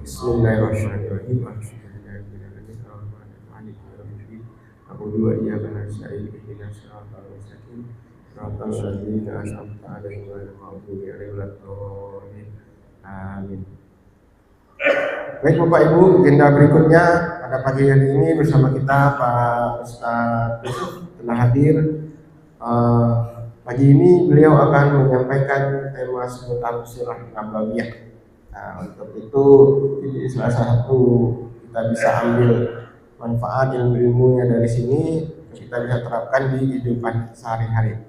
Bismillahirrahmanirrahim. Alhamdulillahirabbil alamin. Maliki yaumiddin. Na'budu wa iyyaka nasta'in. Ihdinas siratal mustaqim. Siratal ladzina an'amta 'alaihim ghairil maghdubi 'alaihim waladdallin. Amin. Baik Bapak Ibu, agenda berikutnya pada pagi hari ini bersama kita Pak Ustadz Yusuf telah hadir. Pagi ini beliau akan menyampaikan tema seputar sirah nabawiyah. Nah, untuk itu jadi salah satu kita bisa ambil manfaat ilmunya dari sini, kita bisa terapkan di kehidupan sehari-hari.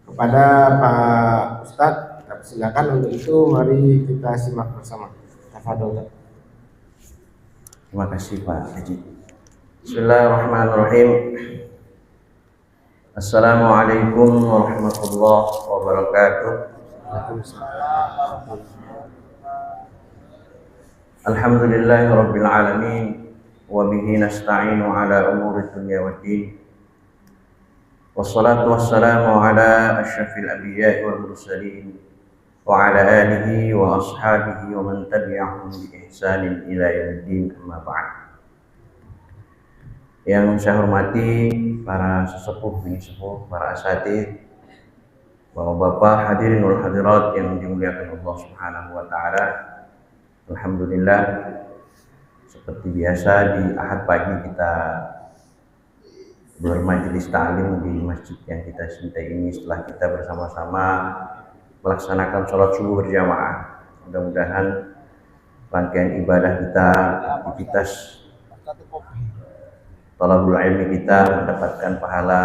Kepada Pak Ustadz, kita silakan. Untuk itu mari kita simak bersama. Tafadhol. Terima kasih Pak Haji. Bismillahirrahmanirrahim. Assalamualaikum warahmatullahi wabarakatuh. Alhamdulillahirabbil alamin wa bihi nasta'inu ala umuri dunya waddin. Wassalatu wassalamu ala asyrafil anbiya'i wal mursalin wa ala alihi wa ashabihi wa man tabi'ahum bi ihsanin ila yaumiddin, amma ba'd. Yang saya hormati para sesepuh, bini sepuh, para asatidz, bapak-bapak, hadirin wal hadirat yang dimuliakan Allah Subhanahu wa taala. Alhamdulillah, seperti biasa di Ahad pagi kita bermajelis ta'lim di masjid yang kita cintai ini setelah kita bersama-sama melaksanakan sholat subuh berjamaah. Mudah-mudahan rangkaian ibadah kita, aktivitas talabul ilmi kita mendapatkan pahala,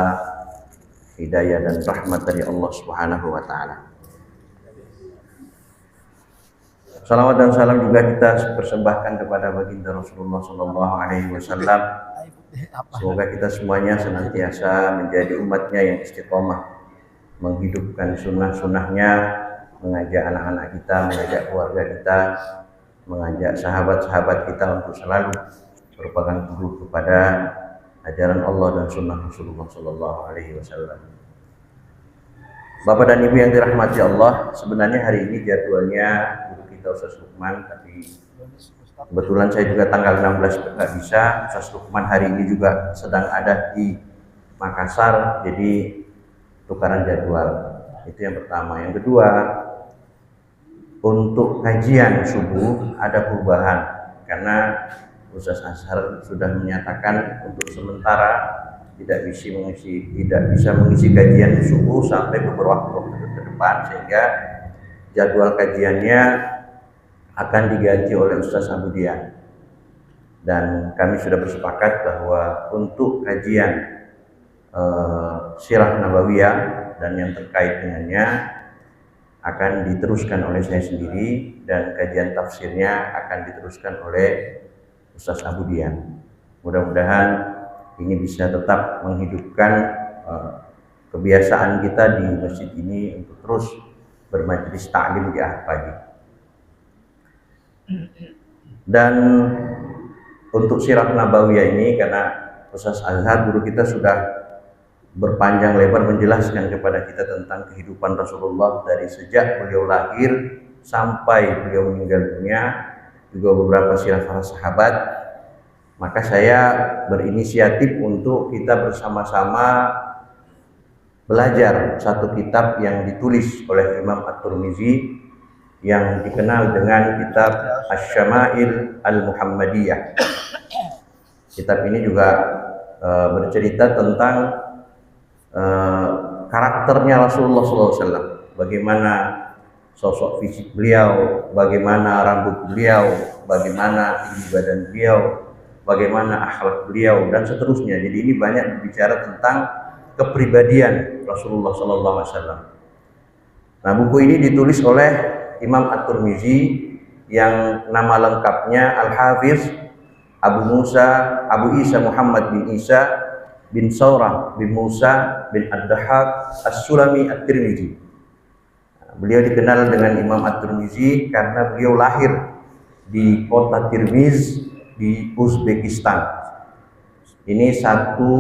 hidayah dan rahmat dari Allah Subhanahu wa taala. Salawat dan salam juga kita persembahkan kepada baginda Rasulullah sallallahu alaihi wasallam. Semoga kita semuanya senantiasa menjadi umatnya yang istiqomah, menghidupkan sunnah-sunnahnya, mengajak anak-anak kita, mengajak keluarga kita, mengajak sahabat-sahabat kita untuk selalu berpegang teguh kepada ajaran Allah dan sunnah Rasulullah sallallahu alaihi wasallam. Bapak dan Ibu yang dirahmati Allah, sebenarnya hari ini jadwalnya guru kita Ustaz Lukman, tapi kebetulan saya juga tanggal 16 nggak bisa. Ustaz Lukman hari ini juga sedang ada di Makassar, jadi tukaran jadwal. Itu yang pertama. Yang kedua, untuk kajian subuh ada perubahan karena Ustaz Azhar sudah menyatakan untuk sementara tidak bisa mengisi kajian subuh sampai beberapa waktu ke depan, sehingga jadwal kajiannya akan diganti oleh Ustaz Abudian. Dan kami sudah bersepakat bahwa untuk kajian sirah nabawiyah dan yang terkait dengannya akan diteruskan oleh saya sendiri, dan kajian tafsirnya akan diteruskan oleh Ustaz Abudian. Mudah-mudahan ini bisa tetap menghidupkan kebiasaan kita di masjid ini untuk terus bermajelis ta'lim di Ahad pagi. Dan untuk sirah nabawiyah ini, karena Ustaz Azhar guru kita sudah berpanjang lebar menjelaskan kepada kita tentang kehidupan Rasulullah dari sejak beliau lahir sampai beliau meninggal dunia, juga beberapa sirah para sahabat, maka saya berinisiatif untuk kita bersama-sama belajar satu kitab yang ditulis oleh Imam At-Tirmizi yang dikenal dengan kitab Asy-Syama'il Al-Muhammadiyah. Kitab ini juga bercerita tentang karakternya Rasulullah SAW, bagaimana sosok fisik beliau, bagaimana rambut beliau, bagaimana tinggi badan beliau, bagaimana akhlak beliau, dan seterusnya. Jadi ini banyak berbicara tentang kepribadian Rasulullah SAW. Nah, buku ini ditulis oleh Imam At-Tirmizi yang nama lengkapnya Al-Hafiz Abu Isa Muhammad bin Isa bin Saurah bin Musa bin Ad-Dahhak As-Sulami At-Tirmizi. Beliau dikenal dengan Imam At-Tirmizi karena beliau lahir di kota Tirmiz di Uzbekistan. Ini satu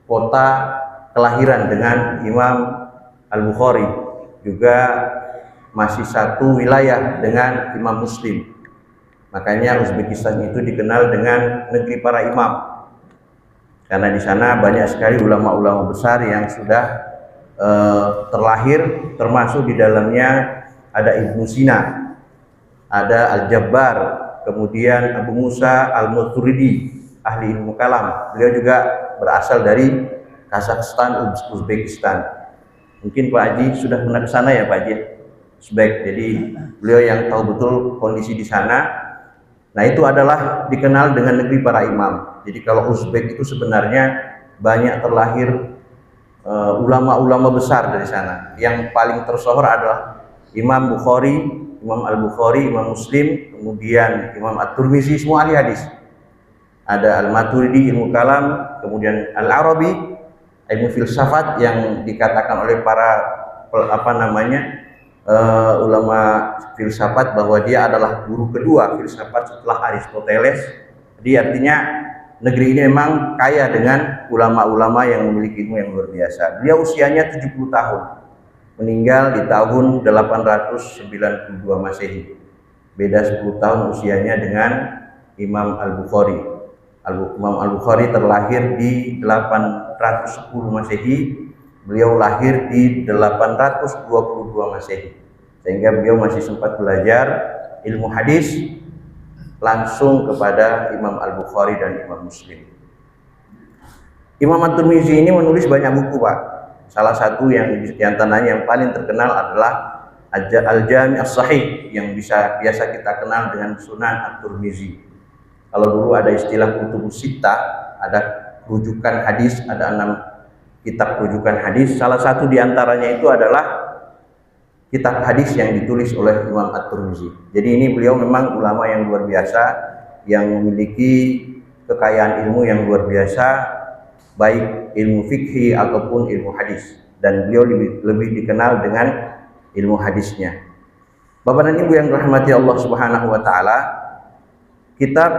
kota kelahiran dengan Imam Al-Bukhari, juga masih satu wilayah dengan Imam Muslim. Makanya Uzbekistan itu dikenal dengan negeri para imam. Karena di sana banyak sekali ulama-ulama besar yang sudah terlahir, termasuk di dalamnya ada Ibnu Sina, ada Al-Jabbar, kemudian Abu Musa Al-Maturidi, ahli ilmu kalam. Beliau juga berasal dari Kazakhstan, Uzbekistan. Mungkin Pak Haji sudah pernah ke sana ya Pak Haji? Uzbek. Jadi beliau yang tahu betul kondisi di sana. Nah, itu adalah dikenal dengan negeri para imam. Jadi kalau Uzbek itu sebenarnya banyak terlahir ulama-ulama besar dari sana. Yang paling tersohor adalah Imam Bukhari, Imam Al-Bukhari, Imam Muslim, kemudian Imam At-Tirmizi, semua ahli hadis. Ada Al-Maturidi, ilmu kalam, kemudian Al-Arabi, ilmu filsafat yang dikatakan oleh para ulama filsafat bahwa dia adalah guru kedua filsafat setelah Aristoteles. Jadi artinya negeri ini memang kaya dengan ulama-ulama yang memiliki ilmu yang luar biasa. Beliau usianya 70 tahun, meninggal di tahun 892 Masehi. Beda 10 tahun usianya dengan Imam Al-Bukhari. Imam Al-Bukhari terlahir di 810 Masehi, beliau lahir di 822 Masehi. Sehingga beliau masih sempat belajar ilmu hadis langsung kepada Imam Al-Bukhari dan Imam Muslim. Imam At-Tirmizi ini menulis banyak buku, Pak. Salah satu yang diantaranya yang paling terkenal adalah Al-Jami' As-Sahih yang biasa kita kenal dengan Sunan At-Tirmizi. Kalau dulu ada istilah kutubus sittah, ada rujukan hadis, ada 6 kitab rujukan hadis. Salah satu diantaranya itu adalah kitab hadis yang ditulis oleh Imam At-Tirmizi. Jadi ini beliau memang ulama yang luar biasa, yang memiliki kekayaan ilmu yang luar biasa, baik ilmu fikih ataupun ilmu hadis. Dan beliau lebih dikenal dengan ilmu hadisnya. Bapak dan Ibu yang dirahmati Allah Subhanahu wa taala, kitab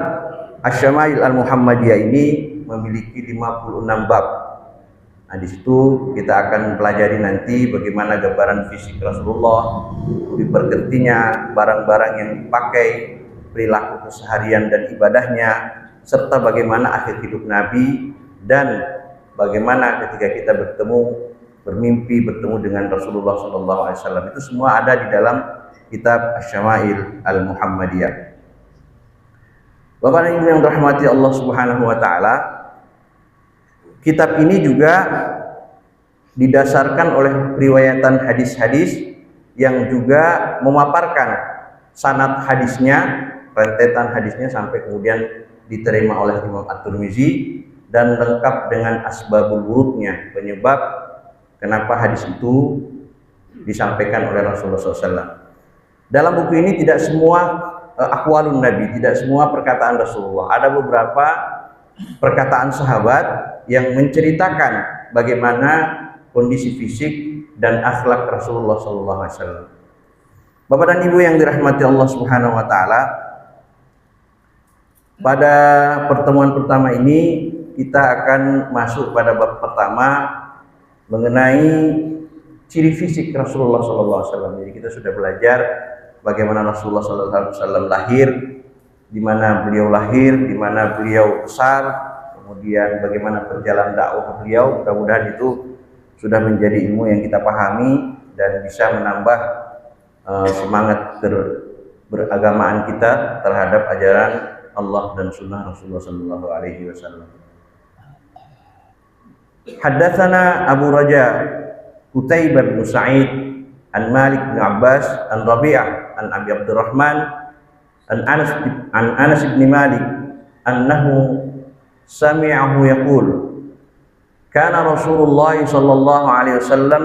Asy-Syama'il Al-Muhammadiyah ini memiliki 56 bab. Nah, di situ kita akan pelajari nanti bagaimana gambaran fisik Rasulullah, diperkertinya, barang-barang yang dipakai, perilaku keseharian dan ibadahnya, serta bagaimana akhir hidup Nabi dan bagaimana ketika kita bermimpi bertemu dengan Rasulullah SAW. Itu semua ada di dalam kitab Asy-Syama'il Al-Muhammadiyah. Bapak dan Ibu yang dirahmati Allah Subhanahu wa taala, kitab ini juga didasarkan oleh riwayatan hadis-hadis yang juga memaparkan sanad hadisnya, rentetan hadisnya sampai kemudian diterima oleh Imam At-Tirmizi dan lengkap dengan asbabul wurudnya, penyebab kenapa hadis itu disampaikan oleh Rasulullah SAW. Dalam buku ini tidak semua aqwalun Nabi, tidak semua perkataan Rasulullah. Ada beberapa perkataan sahabat yang menceritakan bagaimana kondisi fisik dan akhlak Rasulullah SAW. Bapak dan Ibu yang dirahmati Allah Subhanahu wa taala, pada pertemuan pertama ini kita akan masuk pada bab pertama mengenai ciri fisik Rasulullah SAW. Jadi kita sudah belajar bagaimana Rasulullah SAW lahir, di mana beliau lahir, di mana beliau besar, kemudian bagaimana perjalanan dakwah beliau. Mudah-mudahan itu sudah menjadi ilmu yang kita pahami dan bisa menambah semangat beragamaan kita terhadap ajaran Allah dan sunnah Rasulullah SAW. Haddatsana Abu Raja Qutaibah bin Sa'id an Malik bin Abbas an Rabi'ah an Abi Abdurrahman an Anas bin Malik annahu sami'ahu yaqul kana Rasulullah sallallahu alaihi wasallam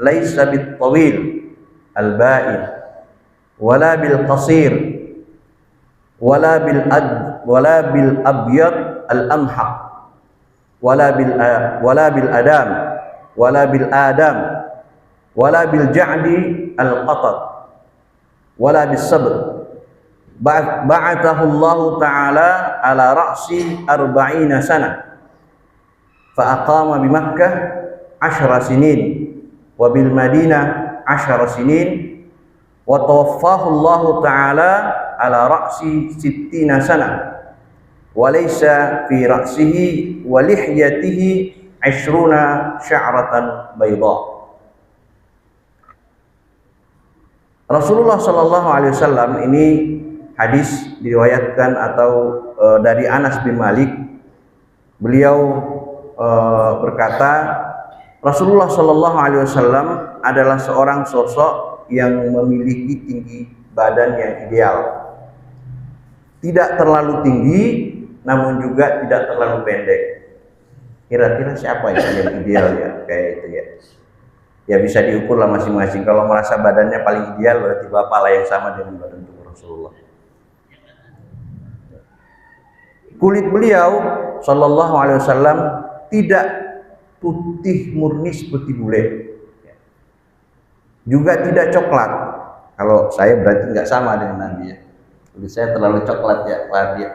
laisa bit tawil al ba'id wala bil qasir wala bil abyad al amhaq wala bil adam wala bil adam wala bil ja'di al qatat wala bis sabr. Ba'athahu Allah Ta'ala ala ra'si 40 sana fa aqama bi Makkah 10 sinin wa bil Madinah 10 sinin wa tawaffahu Allah Ta'ala ala ra'si sittina sana wa laysa fi ra'sihi wa lihyatihi 'ishruna sya'ratan bayda. Rasulullah Shallallahu Alaihi Wasallam ini hadis diriwayatkan atau dari Anas bin Malik. Beliau berkata, Rasulullah Shallallahu Alaihi Wasallam adalah seorang sosok yang memiliki tinggi badan yang ideal, tidak terlalu tinggi, namun juga tidak terlalu pendek. Kira-kira siapa yang ideal ya kayak itu ya? Ya bisa diukur lah masing-masing. Kalau merasa badannya paling ideal berarti bapak lah yang sama dengan badan tubuh Rasulullah. Kulit beliau Shallallahu Alaihi Wasallam tidak putih murni seperti bule, juga tidak coklat. Kalau saya berarti nggak sama dengan Nabi ya. Kulit saya terlalu coklat ya Pak Haji.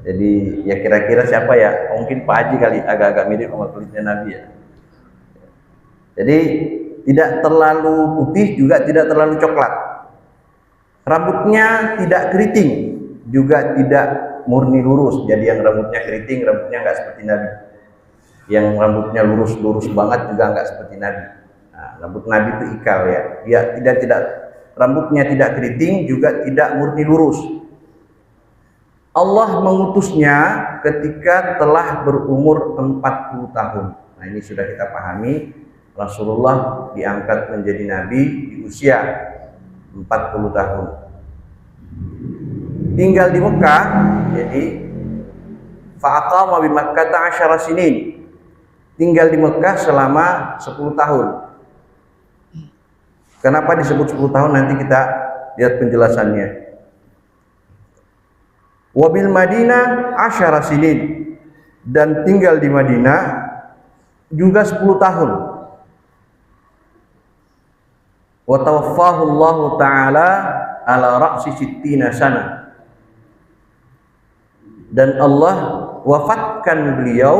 Jadi ya kira-kira siapa ya? Mungkin Pak Haji kali, agak-agak mirip sama kulitnya Nabi ya. Jadi tidak terlalu putih juga tidak terlalu coklat. Rambutnya tidak keriting, juga tidak murni lurus. Jadi yang rambutnya keriting, rambutnya nggak seperti Nabi. Yang rambutnya lurus-lurus banget juga nggak seperti Nabi. Nah, rambut Nabi itu ikal ya. Dia tidak rambutnya tidak keriting, juga tidak murni lurus. Allah mengutusnya ketika telah berumur 40 tahun. Nah ini sudah kita pahami. Rasulullah diangkat menjadi Nabi di usia 40 tahun. Tinggal di Mekah, jadi fa'aqama bi Makkah 10 sinin. Tinggal di Mekah selama 10 tahun. Kenapa disebut 10 tahun? Nanti kita lihat penjelasannya. Wabil Madinah 10 sinin. Dan tinggal di Madinah juga 10 tahun. Wa tawaffahu Allah Ta'ala ala ra'si sittina sana. Dan Allah wafatkan beliau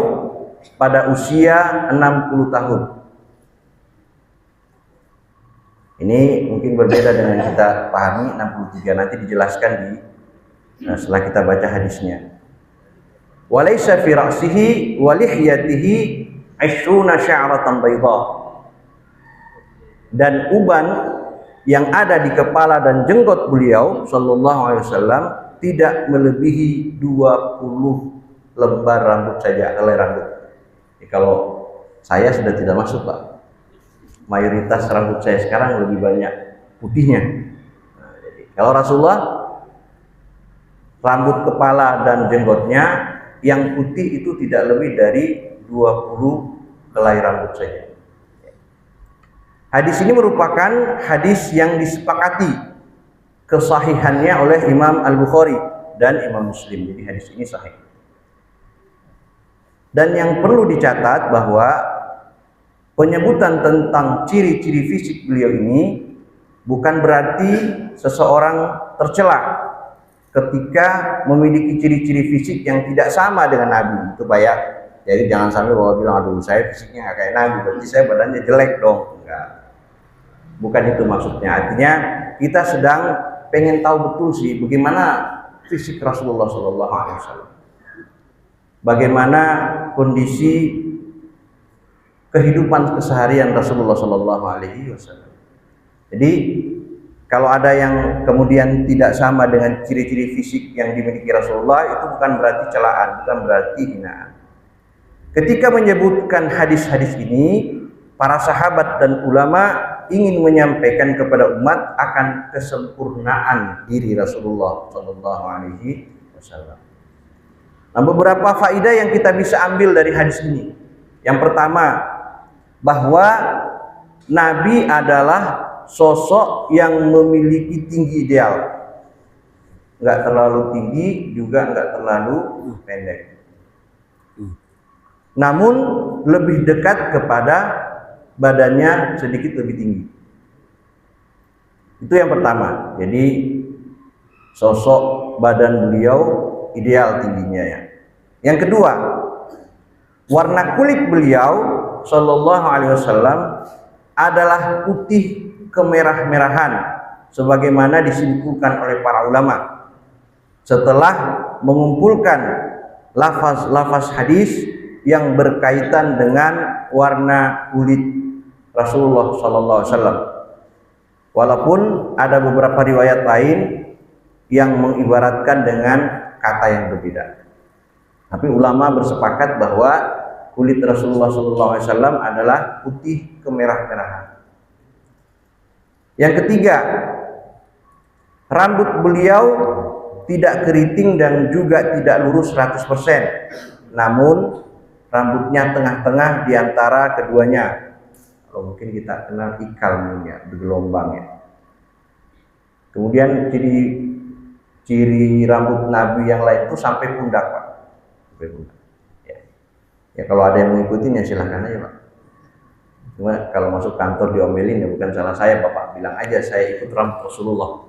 pada usia 60 tahun. Ini mungkin berbeda dengan yang kita pahami 63. Nanti dijelaskan setelah kita baca hadisnya. Wa laysa fi ra'sihi wa lihyatihi 'ishruna sya'ratan bayda. Dan uban yang ada di kepala dan jenggot beliau Sallallahu Alaihi Wasallam tidak melebihi 20 lembar rambut saja, helai rambut. Kalau saya sudah tidak masuk Pak. Mayoritas rambut saya sekarang lebih banyak putihnya. Nah, jadi, kalau Rasulullah rambut kepala dan jenggotnya yang putih itu tidak lebih dari 20 helai rambut saja. Hadis ini merupakan hadis yang disepakati kesahihannya oleh Imam Al-Bukhari dan Imam Muslim. Jadi hadis ini sahih. Dan yang perlu dicatat bahwa penyebutan tentang ciri-ciri fisik beliau ini bukan berarti seseorang tercela ketika memiliki ciri-ciri fisik yang tidak sama dengan Nabi. Itu banyak. Jadi jangan sampai bahwa bilang, aduh saya fisiknya nggak kayak Nabi, berarti saya badannya jelek dong. Enggak. Bukan itu maksudnya. Artinya kita sedang pengen tahu betul sih bagaimana fisik Rasulullah Shallallahu Alaihi Wasallam. Bagaimana kondisi kehidupan keseharian Rasulullah Shallallahu Alaihi Wasallam. Jadi kalau ada yang kemudian tidak sama dengan ciri-ciri fisik yang dimiliki Rasulullah, itu bukan berarti celaan, bukan berarti hinaan. Ketika menyebutkan hadis-hadis ini, para sahabat dan ulama ingin menyampaikan kepada umat akan kesempurnaan diri Rasulullah Shallallahu Alaihi Wasallam. Nah, beberapa faedah yang kita bisa ambil dari hadis ini. Yang pertama, bahwa Nabi adalah sosok yang memiliki tinggi ideal, nggak terlalu tinggi juga nggak terlalu pendek, namun lebih dekat kepada badannya sedikit lebih tinggi. Itu yang pertama. Jadi sosok badan beliau ideal tingginya ya. Yang kedua, warna kulit beliau Shallallahu Alaihi Wasallam adalah putih kemerah-merahan sebagaimana disimpulkan oleh para ulama setelah mengumpulkan lafaz-lafaz hadis yang berkaitan dengan warna kulit Rasulullah sallallahu alaihi wasallam. Walaupun ada beberapa riwayat lain yang mengibaratkan dengan kata yang berbeda. Tapi ulama bersepakat bahwa kulit Rasulullah sallallahu alaihi wasallam adalah putih kemerah-merahan. Yang ketiga, rambut beliau tidak keriting dan juga tidak lurus 100%. Namun rambutnya tengah-tengah di antara keduanya. Kalau mungkin kita kenal ikalnya, bergelombang ya. Kemudian ciri rambut Nabi yang lain itu sampai pundak, Pak. Sampai pundak. Ya kalau ada yang mengikuti ya silahkan aja, Pak. Cuma kalau masuk kantor diomelin ya bukan salah saya, Bapak. Bilang aja saya ikut rambut Rasulullah.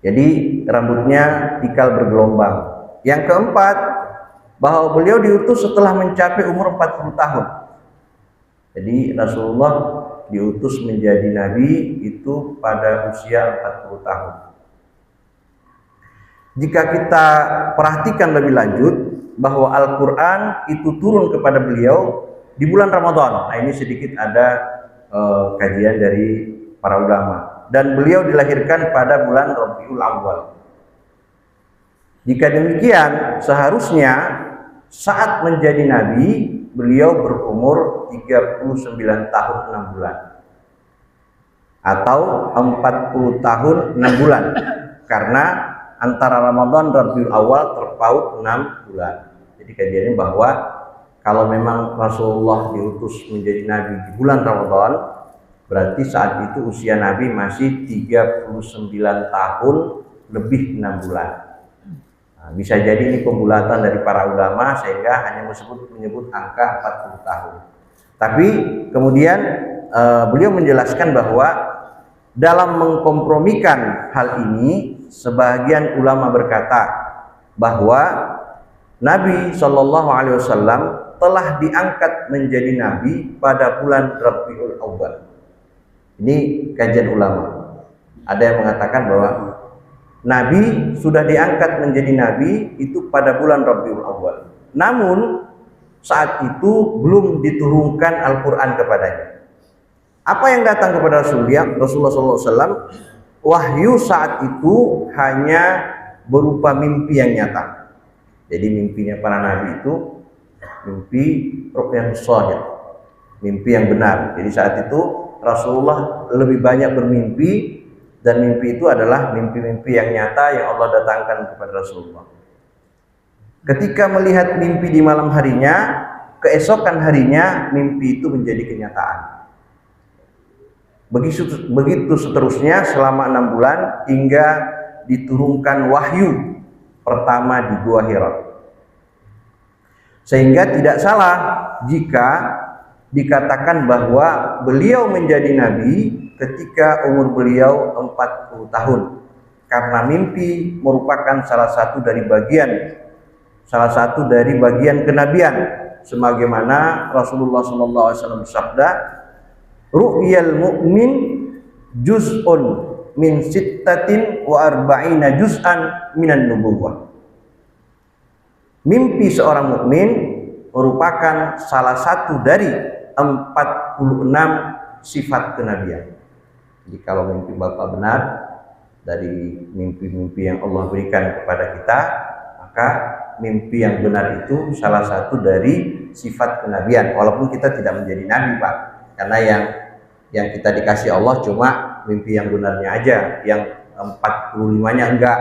Jadi rambutnya ikal bergelombang. Yang keempat, bahwa beliau diutus setelah mencapai umur 40 tahun. Jadi Rasulullah diutus menjadi nabi itu pada usia 40 tahun. Jika kita perhatikan lebih lanjut bahwa Al-Quran itu turun kepada beliau di bulan Ramadan. Nah, ini sedikit ada kajian dari para ulama. Dan beliau dilahirkan pada bulan Rabiul Awal. Jika demikian, seharusnya saat menjadi nabi, beliau berumur 39 tahun 6 bulan. Atau 40 tahun 6 bulan. Karena antara Ramadan dan Rabiul Awal terpaut 6 bulan. Jadi kajiannya bahwa kalau memang Rasulullah diutus menjadi nabi di bulan Ramadan, berarti saat itu usia Nabi masih 39 tahun lebih 6 bulan. Nah, bisa jadi ini pembulatan dari para ulama sehingga hanya menyebut angka 40 tahun. Tapi kemudian beliau menjelaskan bahwa dalam mengkompromikan hal ini, sebagian ulama berkata bahwa Nabi Shallallahu Alaihi Wasallam telah diangkat menjadi nabi pada bulan Rabiul Awal. Ini kajian ulama. Ada yang mengatakan bahwa Nabi sudah diangkat menjadi nabi itu pada bulan Rabiul Awal. Namun saat itu belum diturunkan Al-Quran kepadanya. Apa yang datang kepada Rasulullah SAW? Wahyu saat itu hanya berupa mimpi yang nyata. Jadi mimpinya para nabi itu mimpi ru'yatus shadiq, mimpi yang benar. Jadi saat itu Rasulullah lebih banyak bermimpi, dan mimpi itu adalah mimpi-mimpi yang nyata yang Allah datangkan kepada Rasulullah. Ketika melihat mimpi di malam harinya, keesokan harinya mimpi itu menjadi kenyataan. Begitu seterusnya selama 6 bulan hingga diturunkan wahyu pertama di Gua Hira. Sehingga tidak salah jika dikatakan bahwa beliau menjadi nabi ketika umur beliau 40 tahun, karena mimpi merupakan salah satu dari bagian kenabian, sebagaimana Rasulullah SAW bersabda, ru'yal mu'min juz'un min sittatin wa arba'ina juz'an minan nubuwah. Mimpi seorang mukmin merupakan salah satu dari 46 sifat kenabian. Jadi kalau mimpi Bapak benar dari mimpi-mimpi yang Allah berikan kepada kita, maka mimpi yang benar itu salah satu dari sifat kenabian. Walaupun kita tidak menjadi nabi, Pak, karena yang kita dikasih Allah cuma mimpi yang benarnya aja, yang 45-nya enggak,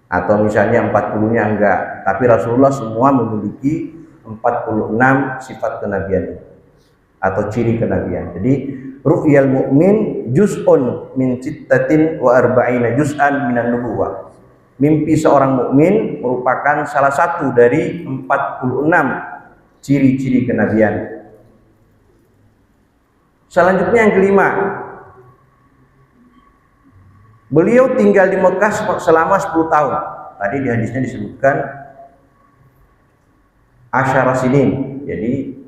atau misalnya 40-nya enggak. Tapi Rasulullah semua memiliki 46 sifat kenabian atau ciri kenabian. Jadi ru'yal mu'min juz'un min sittatin wa arba'ina juz'an minan nubuwah. Mimpi seorang mukmin merupakan salah satu dari 46 ciri-ciri kenabian. Selanjutnya yang kelima, beliau tinggal di Mekah selama 10 tahun. Tadi di hadisnya disebutkan asyara sinin, jadi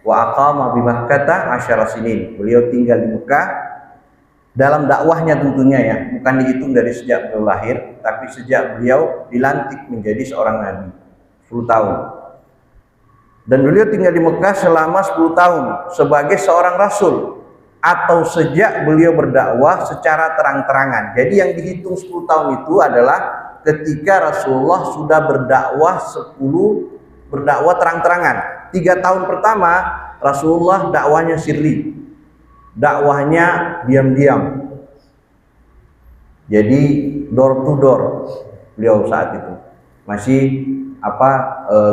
wa aqama bi Makkah 10 sinin. Beliau tinggal di Mekah dalam dakwahnya tentunya ya, bukan dihitung dari sejak beliau lahir, tapi sejak beliau dilantik menjadi seorang nabi, 10 tahun. Dan beliau tinggal di Mekah selama 10 tahun sebagai seorang rasul, atau sejak beliau berdakwah secara terang-terangan. Jadi yang dihitung 10 tahun itu adalah ketika Rasulullah sudah berdakwah terang-terangan. 3 tahun pertama Rasulullah dakwahnya sirri, dakwahnya diam-diam. Jadi door to door beliau saat itu masih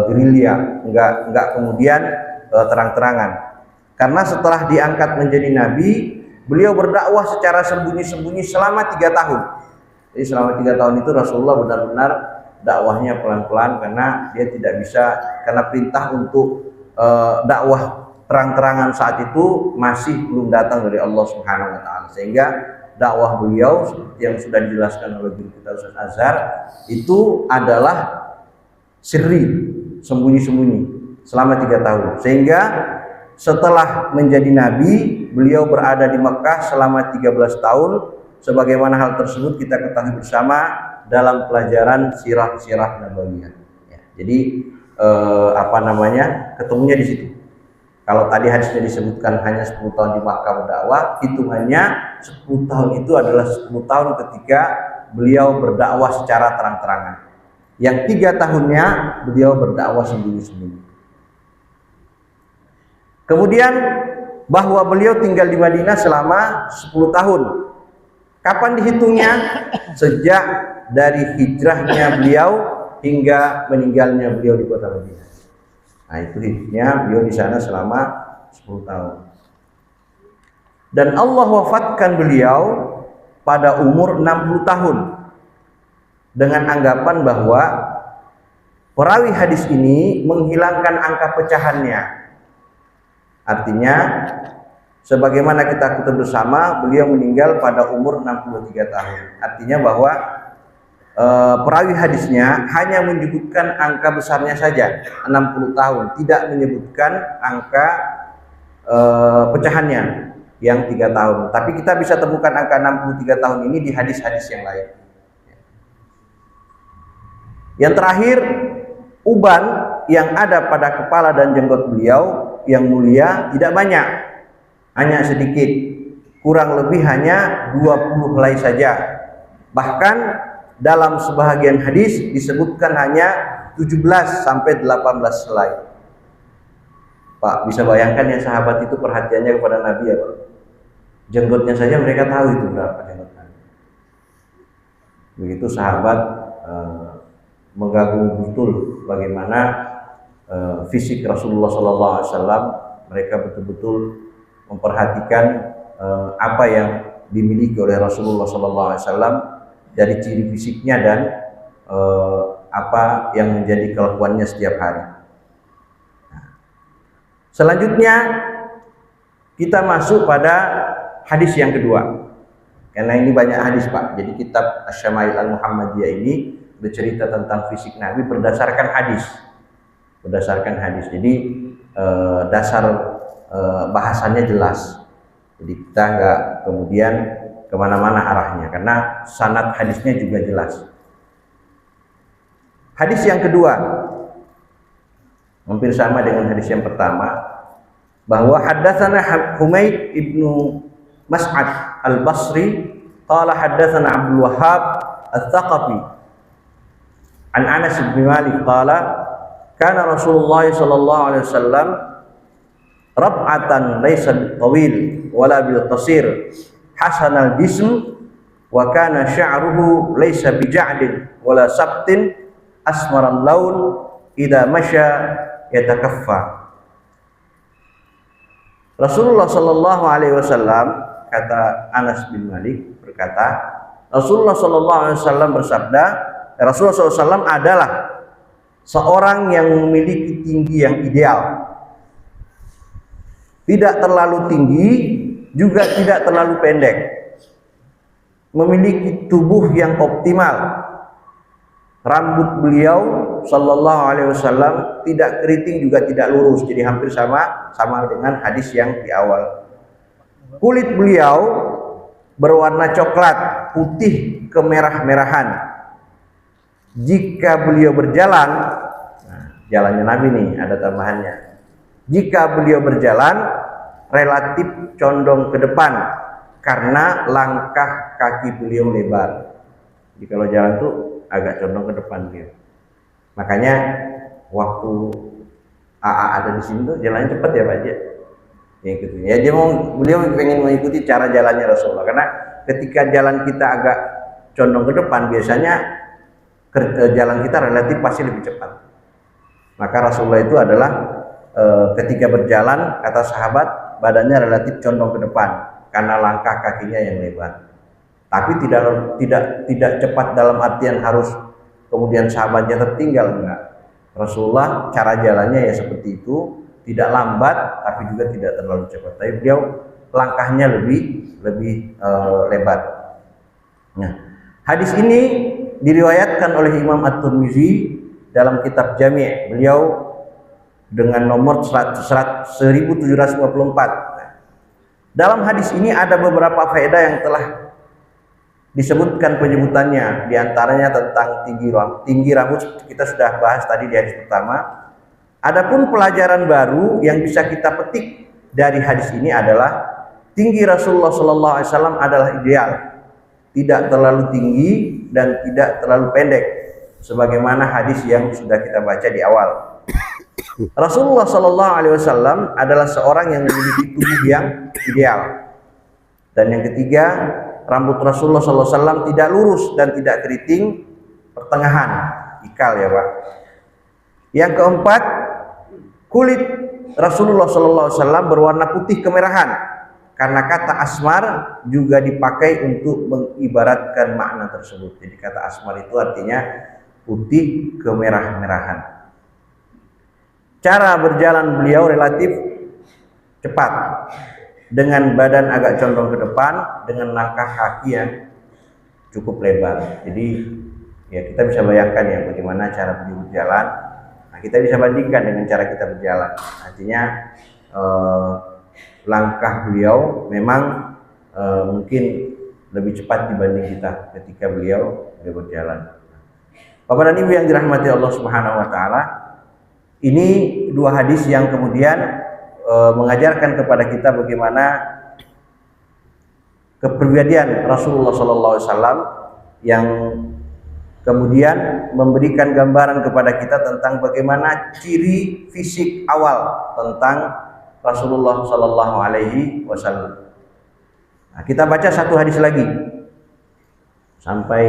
gerilya, enggak kemudian terang-terangan. Karena setelah diangkat menjadi nabi, beliau berdakwah secara sembunyi-sembunyi selama 3 tahun. Jadi selama 3 tahun itu Rasulullah benar-benar dakwahnya pelan-pelan, karena dia tidak bisa, karena perintah untuk dakwah terang-terangan saat itu masih belum datang dari Allah Subhanahu wa taala. Sehingga dakwah beliau seperti yang sudah dijelaskan oleh guru kita Ustaz Azhar itu adalah sirri, sembunyi-sembunyi selama 3 tahun. Sehingga setelah menjadi nabi, beliau berada di Mekah selama 13 tahun. Sebagaimana hal tersebut kita ketahui bersama dalam pelajaran sirah nabawiyah. Ya, jadi ketemunya di situ. Kalau tadi hadisnya disebutkan hanya 10 tahun di Makkah berdakwah, hitungannya 10 tahun itu adalah 10 tahun ketika beliau berdakwah secara terang-terangan. Yang 3 tahunnya beliau berdakwah sembunyi-sembunyi. Kemudian bahwa beliau tinggal di Madinah selama 10 tahun. Kapan dihitungnya? Sejak dari hijrahnya beliau hingga meninggalnya beliau di kota Madinah. Nah, itu hitungnya beliau di sana selama 10 tahun. Dan Allah wafatkan beliau pada umur 60 tahun dengan anggapan bahwa perawi hadis ini menghilangkan angka pecahannya. Artinya sebagaimana kita ketahui bersama, beliau meninggal pada umur 63 tahun. Artinya bahwa perawi hadisnya hanya menyebutkan angka besarnya saja, 60 tahun, tidak menyebutkan angka pecahannya yang 3 tahun. Tapi kita bisa temukan angka 63 tahun ini di hadis-hadis yang lain. Yang terakhir, uban yang ada pada kepala dan jenggot beliau yang mulia tidak banyak, hanya sedikit, kurang lebih hanya 20 helai saja. Bahkan dalam sebahagian hadis disebutkan hanya 17 sampai 18 helai. Pak, bisa bayangkan ya sahabat itu perhatiannya kepada Nabi ya Pak. Jenggotnya saja mereka tahu itu berapa jenggot Nabi. Begitu sahabat mengagumi betul bagaimana fisik Rasulullah SAW. Mereka betul-betul memperhatikan apa yang dimiliki oleh Rasulullah SAW dari ciri fisiknya dan apa yang menjadi kelakuannya setiap hari. Selanjutnya kita masuk pada hadis yang kedua, karena ini banyak hadis Pak. Jadi kitab Asy-Syama'il Al-Muhammadiyah ini bercerita tentang fisik Nabi berdasarkan hadis. Jadi dasar bahasannya jelas. Jadi kita nggak kemudian kemana-mana arahnya, karena sanad hadisnya juga jelas. Hadis yang kedua hampir sama dengan hadis yang pertama, bahwa haddatsana Humaid ibnu Mas'ad al-Basri qala haddatsana Abdul Wahhab al-Thaqafi an Anas bin Malik qala kana Rasulullah sallallahu alaihi wasallam rab'atan laysa bil-tawil wala bil-qasir hasanal jism wa kana sya'ruhu laysa bija'din wala sabtin asmaral laun idza masya yatakaffa. Rasulullah sallallahu alaihi wasallam, kata Anas bin Malik berkata, Rasulullah sallallahu alaihi wasallam bersabda, Rasulullah sallallahu alaihi wasallam adalah seorang yang memiliki tinggi yang ideal, tidak terlalu tinggi juga tidak terlalu pendek, memiliki tubuh yang optimal. Rambut beliau Sallallahu Alaihi Wasallam tidak keriting juga tidak lurus, jadi hampir sama dengan hadis yang di awal. Kulit beliau berwarna coklat putih kemerah-merahan. Jika beliau berjalan, nah, jalannya Nabi nih ada tambahannya. Jika beliau berjalan relatif condong ke depan karena langkah kaki beliau lebar. Jadi kalau jalan tuh agak condong ke depan dia. Makanya waktu AA ada di sini tuh jalannya cepat ya Pak Haji. Ya beliau pengen mengikuti cara jalannya Rasulullah, karena ketika jalan kita agak condong ke depan biasanya jalan kita relatif pasti lebih cepat. Maka Rasulullah itu adalah ketika berjalan, kata sahabat, badannya relatif condong ke depan karena langkah kakinya yang lebar. Tapi tidak cepat dalam artian harus kemudian sahabatnya tertinggal, enggak. Rasulullah cara jalannya ya seperti itu, tidak lambat tapi juga tidak terlalu cepat. Tapi beliau langkahnya lebih lebar. Nah, hadis ini diriwayatkan oleh Imam At-Tirmizi dalam kitab Jami'. Beliau dengan nomor 1754. Dalam hadis ini ada beberapa faedah yang telah disebutkan penyebutannya, diantaranya tentang tinggi rambut kita sudah bahas tadi di hadis pertama. Adapun pelajaran baru yang bisa kita petik dari hadis ini adalah tinggi Rasulullah SAW adalah ideal, tidak terlalu tinggi dan tidak terlalu pendek, sebagaimana hadis yang sudah kita baca di awal. Rasulullah SAW adalah seorang yang memiliki tubuh yang ideal. Dan yang ketiga, rambut Rasulullah SAW tidak lurus dan tidak keriting, pertengahan, ikal ya Pak. Yang keempat, kulit Rasulullah SAW berwarna putih kemerahan, karena kata asmar juga dipakai untuk mengibaratkan makna tersebut. Jadi kata asmar itu artinya putih kemerah-merahan. Cara berjalan beliau relatif cepat, dengan badan agak condong ke depan, dengan langkah kaki yang cukup lebar. Jadi ya kita bisa bayangkan ya bagaimana cara beliau berjalan. Nah, kita bisa bandingkan dengan cara kita berjalan. Artinya langkah beliau memang mungkin lebih cepat dibanding kita ketika beliau berjalan. Bapak dan Ibu yang dirahmati Allah Subhanahu wa taala, ini dua hadis yang kemudian mengajarkan kepada kita bagaimana kepribadian Rasulullah SAW yang kemudian memberikan gambaran kepada kita tentang bagaimana ciri fisik awal tentang Rasulullah SAW. Nah, kita baca satu hadis lagi sampai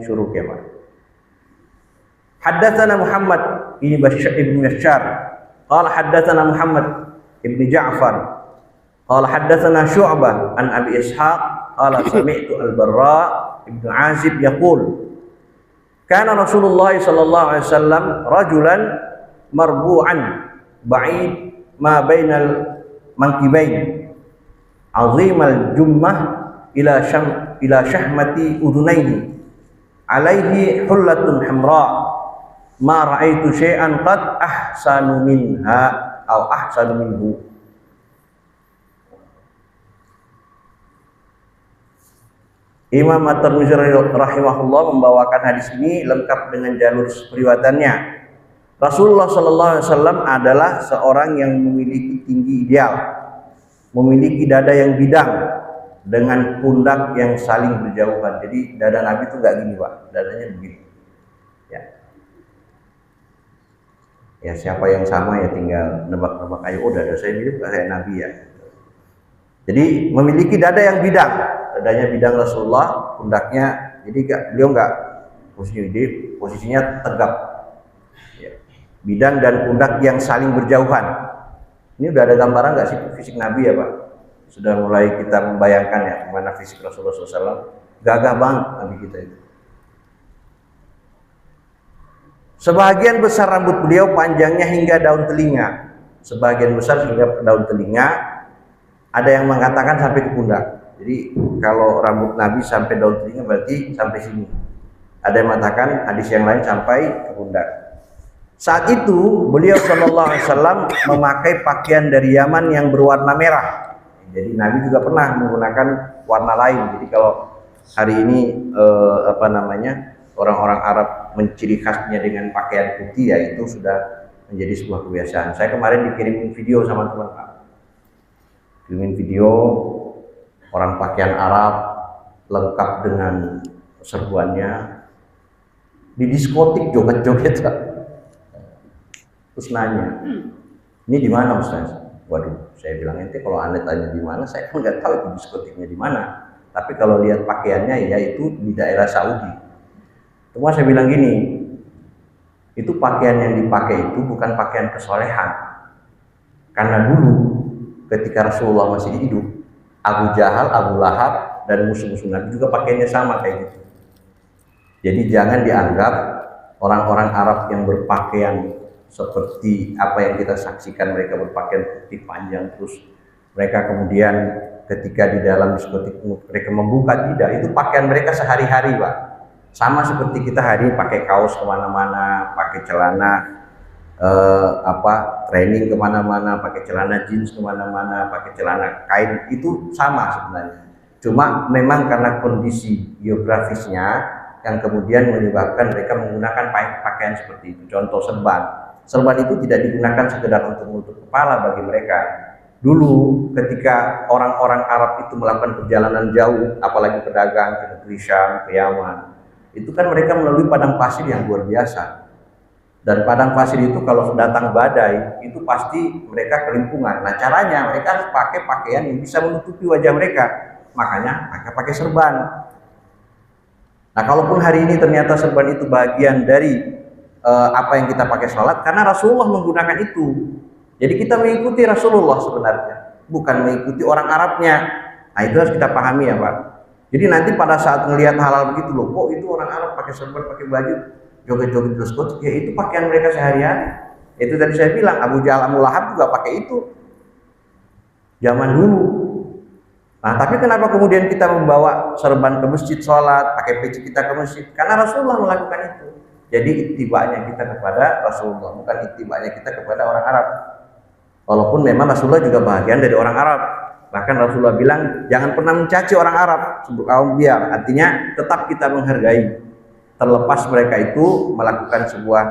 syuruk ya Pak. Haddatsana Muhammad ibn Bashar qala haddatsana Muhammad ibn Ja'far qala haddatsana Syu'bah an Abi Ishaq qala sami'tu Al-Barra ibn Azib yaqul kana Rasulullah sallallahu alaihi wasallam rajulan marbu'an ba'id ma bainal mankibain azimal jummah ila syahmati udunaihi alaihi hullatun hamra ma ra'aitu syai'an qad ahsanu minha atau ahsanu minhu. Imam At-Tirmizi rahimahullah membawakan hadis ini lengkap dengan jalur periwayatannya. Rasulullah SAW adalah seorang yang memiliki tinggi ideal, memiliki dada yang bidang dengan pundak yang saling berjauhan. Jadi dada Nabi itu nggak gini Pak, dadanya begini. Ya siapa yang sama ya tinggal nebak-nebak ayo, oh dada saya mirip kayak Nabi ya. Jadi memiliki dada yang bidang, dadanya bidang Rasulullah, pundaknya jadi beliau nggak posisinya tegap. Ya. Bidang dan pundak yang saling berjauhan. Ini udah ada gambaran nggak sih fisik Nabi ya Pak? Sudah mulai kita membayangkan ya mana fisik Rasulullah SAW. Gagah banget Nabi kita itu. Sebagian besar rambut beliau panjangnya hingga daun telinga. Sebagian besar hingga daun telinga. Ada yang mengatakan sampai ke pundak. Jadi kalau rambut Nabi sampai daun telinga berarti sampai sini. Ada yang mengatakan hadis yang lain sampai ke pundak. Saat itu beliau Shallallahu Alaihi Wasallam memakai pakaian dari Yaman yang berwarna merah. Jadi Nabi juga pernah menggunakan warna lain. Jadi kalau hari ini orang-orang Arab menciri khasnya dengan pakaian putih, ya itu sudah menjadi sebuah kebiasaan. Saya kemarin dikirimin video sama teman Pak. Kirimin video orang pakaian Arab lengkap dengan serbuannya di diskotik joget-joget. Terus nanya, ini di mana Ustaz? Waduh, saya bilang ente kalau Anda tanya di mana, saya kan nggak tahu itu diskotiknya di mana. Tapi kalau lihat pakaiannya, ya itu di daerah Saudi. Cuma saya bilang gini, itu pakaian yang dipakai itu bukan pakaian kesolehan. Karena dulu ketika Rasulullah masih hidup, Abu Jahal, Abu Lahab, dan musuh-musuh Nabi juga pakaiannya sama kayak gitu. Jadi jangan dianggap orang-orang Arab yang berpakaian seperti apa yang kita saksikan, mereka berpakaian putih panjang terus mereka kemudian ketika di dalam diskotik mereka membuka, tidak, itu pakaian mereka sehari-hari Pak. Sama seperti kita hari ini pakai kaos kemana-mana, pakai celana training kemana-mana, pakai celana jeans kemana-mana, pakai celana kain, itu sama sebenarnya. Cuma memang karena kondisi geografisnya yang kemudian menyebabkan mereka menggunakan pakaian seperti itu. Contoh serban. Serban itu tidak digunakan sekedar untuk menutup kepala bagi mereka. Dulu ketika orang-orang Arab itu melakukan perjalanan jauh, apalagi pedagang ke negeri Syam, ke Yaman, itu kan mereka melalui padang pasir yang luar biasa. Dan padang pasir itu kalau datang badai, itu pasti mereka kelimpungan. Nah caranya mereka harus pakai pakaian yang bisa menutupi wajah mereka. Makanya mereka pakai serban. Nah kalaupun hari ini ternyata serban itu bagian dari apa yang kita pakai sholat, karena Rasulullah menggunakan itu. Jadi kita mengikuti Rasulullah sebenarnya, bukan mengikuti orang Arabnya. Nah itu harus kita pahami ya Pak. Jadi nanti pada saat melihat hal-hal begitu, loh kok itu orang Arab pakai serban, pakai baju, joget-joget terus, ya itu pakaian mereka sehari-hari. Itu tadi saya bilang Abu Jahal, Abu Lahab juga pakai itu zaman dulu. Nah tapi kenapa kemudian kita membawa serban ke masjid sholat, pakai peci kita ke masjid? Karena Rasulullah melakukan itu. Jadi ittiba'nya kita kepada Rasulullah, bukan ittiba'nya kita kepada orang Arab. Walaupun memang Rasulullah juga bagian dari orang Arab. Bahkan Rasulullah bilang jangan pernah mencaci orang Arab, sebut kaum biar. Artinya tetap kita menghargai. Terlepas mereka itu melakukan sebuah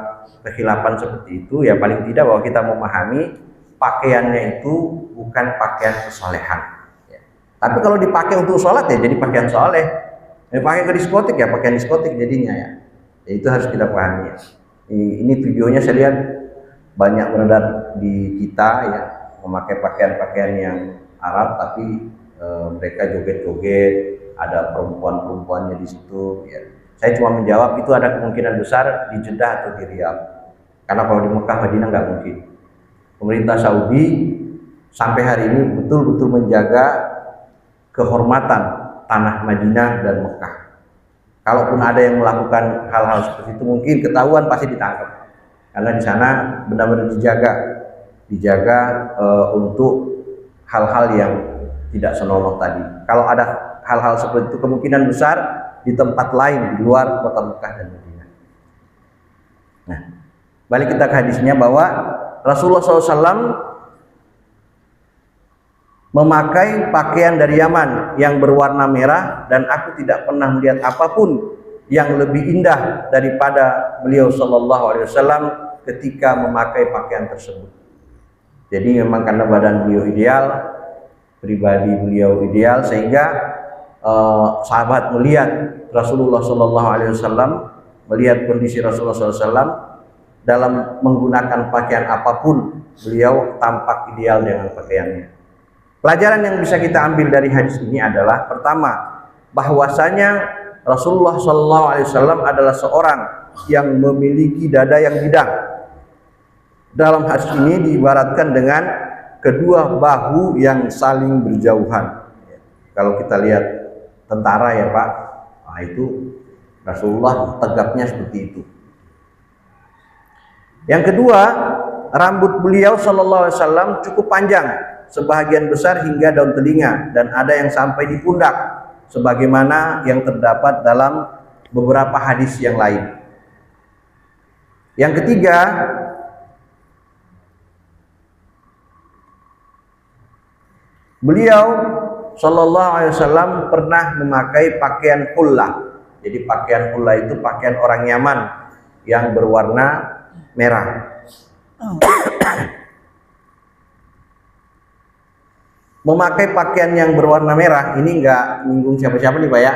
kekhilafan seperti itu, ya paling tidak bahwa kita memahami pakaiannya itu bukan pakaian kesolehan. Ya. Tapi kalau dipakai untuk sholat ya jadi pakaian soleh. Dipakai ke diskotik ya pakaian diskotik jadinya ya. Ya, itu harus kita pahami. Ini videonya saya lihat banyak beredar di kita ya, memakai pakaian-pakaian yang Arab tapi mereka joget-joget, ada perempuan-perempuannya di situ. Ya. Saya cuma menjawab itu ada kemungkinan besar di Jeddah atau di Riyadh. Karena kalau di Mekah Madinah nggak mungkin. Pemerintah Saudi sampai hari ini betul-betul menjaga kehormatan tanah Madinah dan Mekah. Kalaupun ada yang melakukan hal-hal seperti itu mungkin ketahuan pasti ditangkap. Karena di sana benar-benar dijaga untuk hal-hal yang tidak senonoh tadi. Kalau ada hal-hal seperti itu kemungkinan besar di tempat lain di luar kota Mekah dan Madinah. Nah, balik kita ke hadisnya bahwa Rasulullah SAW memakai pakaian dari Yaman yang berwarna merah dan aku tidak pernah melihat apapun yang lebih indah daripada beliau Shallallahu Alaihi Wasallam ketika memakai pakaian tersebut. Jadi memang karena badan beliau ideal, pribadi beliau ideal sehingga sahabat melihat Rasulullah Shallallahu Alaihi Wasallam, melihat kondisi Rasulullah SAW dalam menggunakan pakaian apapun beliau tampak ideal dengan pakaiannya. Pelajaran yang bisa kita ambil dari hadis ini adalah pertama, bahwasanya Rasulullah SAW adalah seorang yang memiliki dada yang bidang. Dalam hadis ini diibaratkan dengan kedua bahu yang saling berjauhan. Kalau kita lihat tentara ya Pak, nah itu Rasulullah tegapnya seperti itu. Yang kedua, rambut beliau SAW cukup panjang. Sebagian besar hingga daun telinga dan ada yang sampai di pundak sebagaimana yang terdapat dalam beberapa hadis yang lain. Yang ketiga, beliau Shallallahu Alaihi Wasallam pernah memakai pakaian hullah. Jadi pakaian hullah itu pakaian orang Yaman yang berwarna merah. Memakai pakaian yang berwarna merah ini enggak menyinggung siapa-siapa nih Pak ya.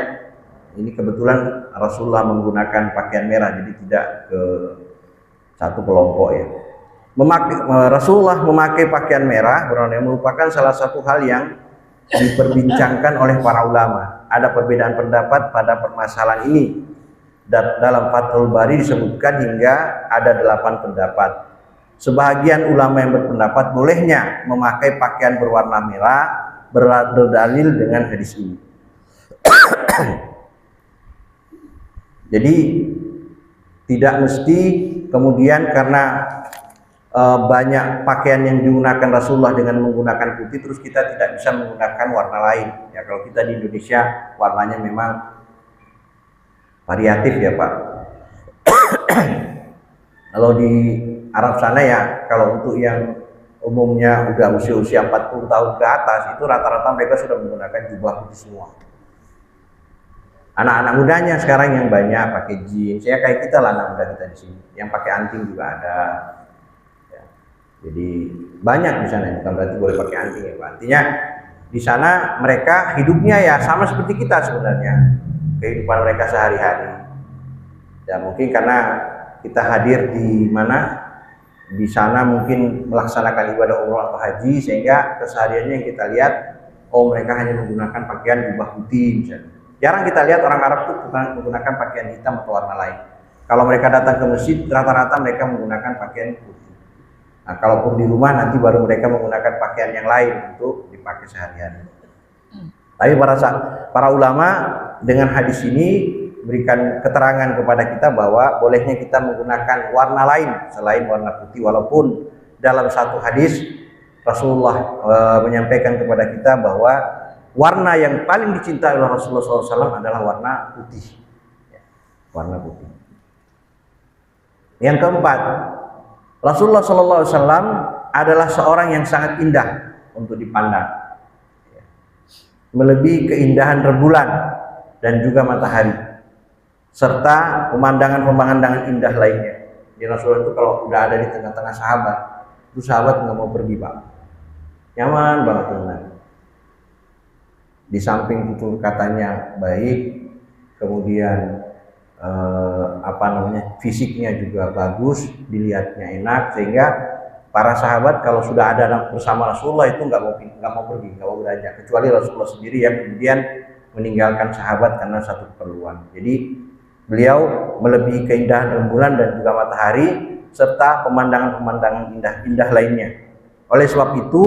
Ini kebetulan Rasulullah menggunakan pakaian merah, jadi tidak ke satu kelompok ya. Rasulullah memakai pakaian merah berwarna merupakan salah satu hal yang diperbincangkan oleh para ulama. Ada perbedaan pendapat pada permasalahan ini. Dalam Fathul Bari disebutkan hingga ada 8 pendapat. Sebagian ulama yang berpendapat bolehnya memakai pakaian berwarna merah berdalil dengan hadis ini. Jadi tidak mesti kemudian karena banyak pakaian yang digunakan Rasulullah dengan menggunakan putih terus kita tidak bisa menggunakan warna lain. Ya kalau kita di Indonesia warnanya memang variatif ya Pak. Kalau di Arab sana ya, kalau untuk yang umumnya udah usia 40 tahun ke atas itu rata-rata mereka sudah menggunakan jubah putih semua. Anak-anak mudanya sekarang yang banyak pakai jeans, ya kayak kita lah anak muda kita di sini, yang pakai anting juga ada. Ya. Jadi banyak di sana, bukan berarti boleh pakai anting ya Pak. Artinya di sana mereka hidupnya ya sama seperti kita sebenarnya, kehidupan mereka sehari-hari. Ya mungkin karena kita hadir di mana di sana mungkin melaksanakan ibadah umrah atau haji sehingga kesehariannya yang kita lihat oh mereka hanya menggunakan pakaian jubah putih misalnya. Jarang kita lihat orang Arab itu menggunakan pakaian hitam atau warna lain. Kalau mereka datang ke masjid rata-rata mereka menggunakan pakaian putih. Nah, kalaupun di rumah nanti baru mereka menggunakan pakaian yang lain untuk dipakai sehari-hari. Tapi para ulama dengan hadis ini berikan keterangan kepada kita bahwa bolehnya kita menggunakan warna lain selain warna putih, walaupun dalam satu hadis Rasulullah menyampaikan kepada kita bahwa warna yang paling dicintai oleh Rasulullah SAW adalah warna putih, warna putih. Yang keempat, Rasulullah SAW adalah seorang yang sangat indah untuk dipandang, melebihi keindahan rembulan dan juga matahari serta pemandangan-pemandangan indah lainnya. Di Rasulullah itu kalau udah ada di tengah-tengah sahabat, itu sahabat nggak mau pergi Pak, nyaman banget tenang. Di samping tutur katanya baik, kemudian fisiknya juga bagus, dilihatnya enak, sehingga para sahabat kalau sudah ada bersama Rasulullah itu nggak mau pergi, nggak mau beranjak, kecuali Rasulullah sendiri yang kemudian meninggalkan sahabat karena satu keperluan. Jadi beliau melebihi keindahan rembulan dan juga matahari serta pemandangan-pemandangan indah-indah lainnya. Oleh sebab itu,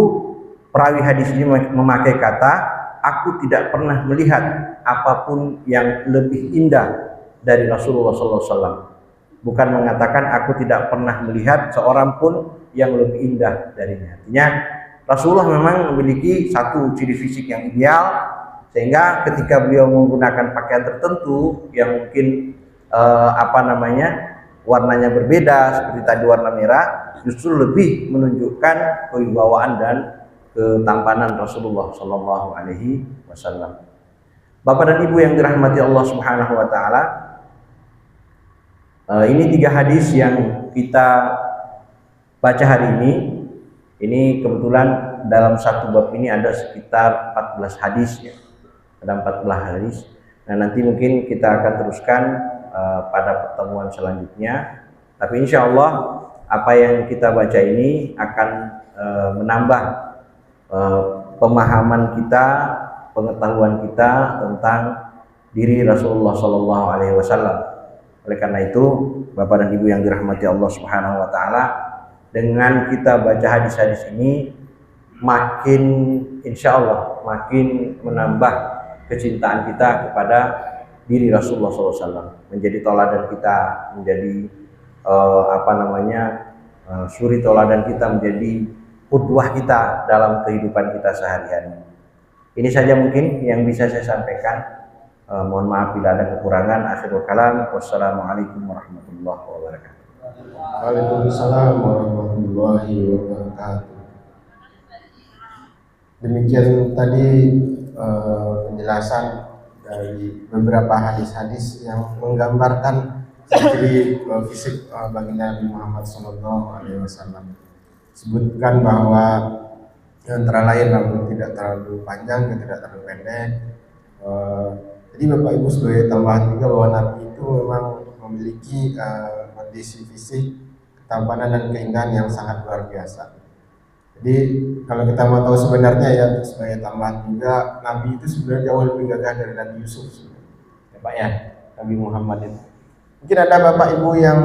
perawi hadis ini memakai kata, aku tidak pernah melihat apapun yang lebih indah dari Rasulullah SAW. Bukan mengatakan aku tidak pernah melihat seorang pun yang lebih indah darinya. Artinya Rasulullah memang memiliki satu ciri fisik yang ideal, sehingga ketika beliau menggunakan pakaian tertentu yang mungkin warnanya berbeda seperti tadi warna merah, justru lebih menunjukkan kewibawaan dan ketampanan Rasulullah Shallallahu Alaihi Wasallam. Bapak dan Ibu yang dirahmati Allah Subhanahu Wa Taala, ini 3 hadis yang kita baca hari ini. Ini kebetulan dalam satu bab ini ada sekitar 14 hadis ya. Ada 14 hadis. Nah nanti mungkin kita akan teruskan pada pertemuan selanjutnya. Tapi insya Allah apa yang kita baca ini akan menambah pemahaman kita, pengetahuan kita tentang diri Rasulullah Shallallahu Alaihi Wasallam. Oleh karena itu, Bapak dan Ibu yang dirahmati Allah Subhanahu Wa Taala, dengan kita baca hadis-hadis ini makin insya Allah makin menambah kecintaan kita kepada diri Rasulullah SAW, menjadi toladan kita, menjadi suri toladan kita, menjadi qudwah kita dalam kehidupan kita sehari-hari. Ini saja mungkin yang bisa saya sampaikan. Mohon maaf bila ada kekurangan. Akhirul kalam. Wassalamualaikum warahmatullahi wabarakatuh. Waalaikumsalam warahmatullahi wabarakatuh. Demikian tadi penjelasan dari beberapa hadis-hadis yang menggambarkan ciri fisik baginda Nabi Muhammad SAW. Sebutkan bahwa antara lain rambut tidak terlalu panjang dan tidak terlalu pendek. Jadi Bapak Ibu sebagai tambahan juga bahwa Nabi itu memang memiliki kondisi fisik, ketampanan dan keindahan yang sangat luar biasa. Jadi kalau kita mau tahu sebenarnya ya sebagai tambahan juga, Nabi itu sebenarnya jauh lebih gagah dari Nabi Yusuf ya Pak ya, Nabi Muhammad itu. Mungkin ada Bapak Ibu yang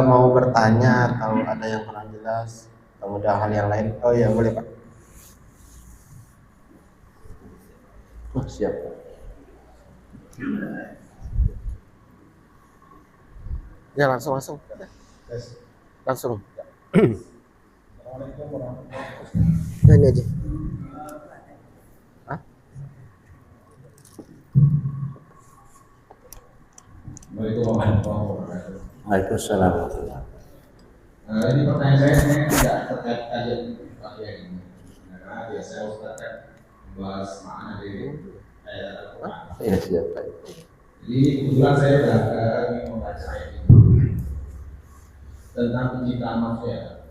mau bertanya atau ada yang kurang jelas atau ada hal yang lain. Oh ya boleh Pak. Oh, siap. Ya langsung. Langsung. Assalamualaikum warahmatullahi wabarakatuh. Ya, ini aja. Hah? Assalamualaikum warahmatullahi wabarakatuh. Waalaikumsalam. Ini pertanyaan saya sebenarnya tidak terkait ayat ini, karena biasa Ustaz kan membahas makna dari ayat Al-Quran. Ya, siap. Jadi kebetulan saya ingin membaca ayat ini tentang penciptaan manusia.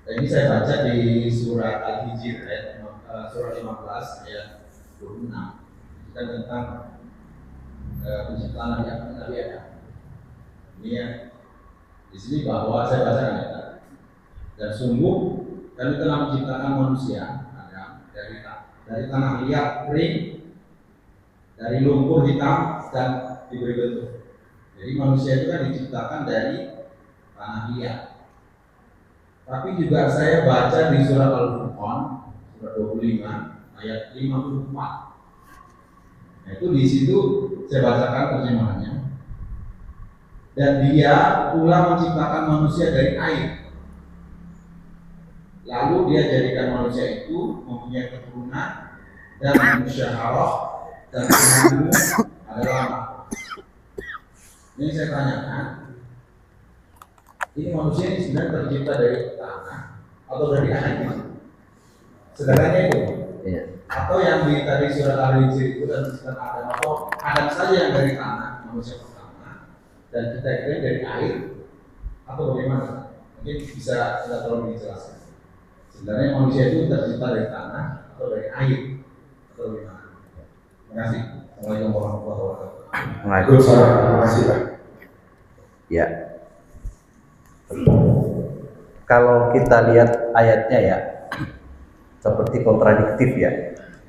Dan ini saya baca di surat Al-Hijr surat 15 ayat 26 dan tentang penciptaan Nabi Adam. Ini ya, di sini bahwa saya bacakan ya. Dan sungguh kami telah menciptakan manusia Adam dari tanah liat kering, dari lumpur hitam dan diberi bentuk. Jadi manusia itu kan diciptakan dari tanah liat. Tapi juga saya baca di surat Al-Furqan surat 25 ayat 54. Nah itu di situ saya bacakan terjemahannya. Dan dia pula menciptakan manusia dari air. Lalu dia jadikan manusia itu mempunyai keturunan dan musyawarah dan ilmu adalah. Ini saya tanyakan, ini manusia ini sebenarnya tercipta dari tanah atau dari air? Sederhananya itu. Iya. Atau yang di tadi surat Al-Hijr itu dan Adam atau Adam saja yang dari tanah manusia pertama dan kita itu dari air atau bagaimana? Mungkin bisa tidak terlalu dijelaskan. Sebenarnya manusia itu tercipta dari tanah atau dari air atau bagaimana? Terima kasih. Assalamualaikum warahmatullahi wabarakatuh. Waalaikumsalam. Terima kasih Pak. Ya. Kalau kita lihat ayatnya ya, seperti kontradiktif ya.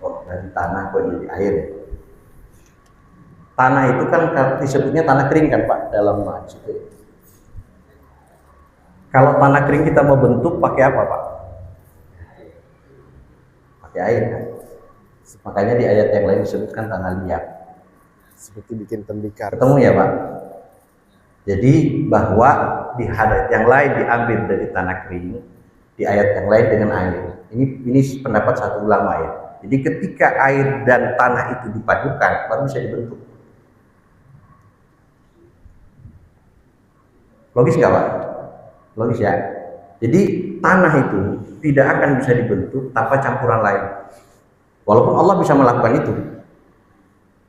Kok dari tanah kok jadi air ya? Tanah itu kan disebutnya tanah kering kan Pak dalam majid. Kalau tanah kering kita mau bentuk pakai apa Pak? Pakai air kan? Makanya di ayat yang lain disebutkan tanah liat. Seperti bikin tembikar. Ketemu ya Pak? Jadi bahwa di ayat yang lain diambil dari tanah kering, di ayat yang lain dengan air. Ini pendapat satu ulama ya. Jadi ketika air dan tanah itu dipadukan baru bisa dibentuk. Logis nggak Pak? Logis ya. Jadi tanah itu tidak akan bisa dibentuk tanpa campuran lain. Walaupun Allah bisa melakukan itu.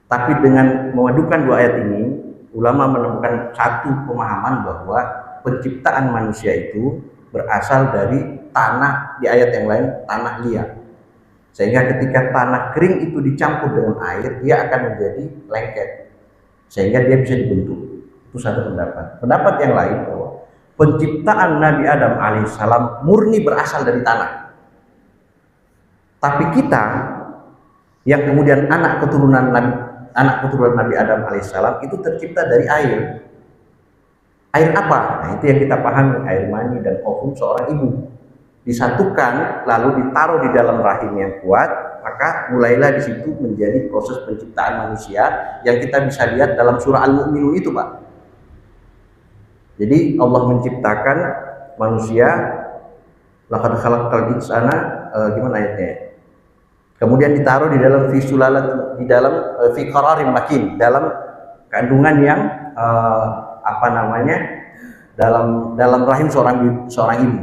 Tapi dengan memadukan dua ayat ini, ulama menemukan satu pemahaman bahwa penciptaan manusia itu berasal dari tanah, di ayat yang lain tanah liat. Sehingga ketika tanah kering itu dicampur dengan air, dia akan menjadi lengket. Sehingga dia bisa dibentuk. Itu satu pendapat. Pendapat yang lain bahwa penciptaan Nabi Adam alaihissalam murni berasal dari tanah. Tapi kita yang kemudian anak keturunan Nabi Adam alaihissalam itu tercipta dari air. Air apa? Nah itu yang kita pahami, air mani dan ovum seorang ibu. Disatukan lalu ditaruh di dalam rahim yang kuat, maka mulailah di situ menjadi proses penciptaan manusia yang kita bisa lihat dalam surah Al-Mu'minun itu Pak. Jadi Allah menciptakan manusia, laqad khalaqal insana, gimana ayatnya? Kemudian ditaruh di dalam fi qararin makin, dalam kandungan yang apa namanya, dalam rahim seorang ibu.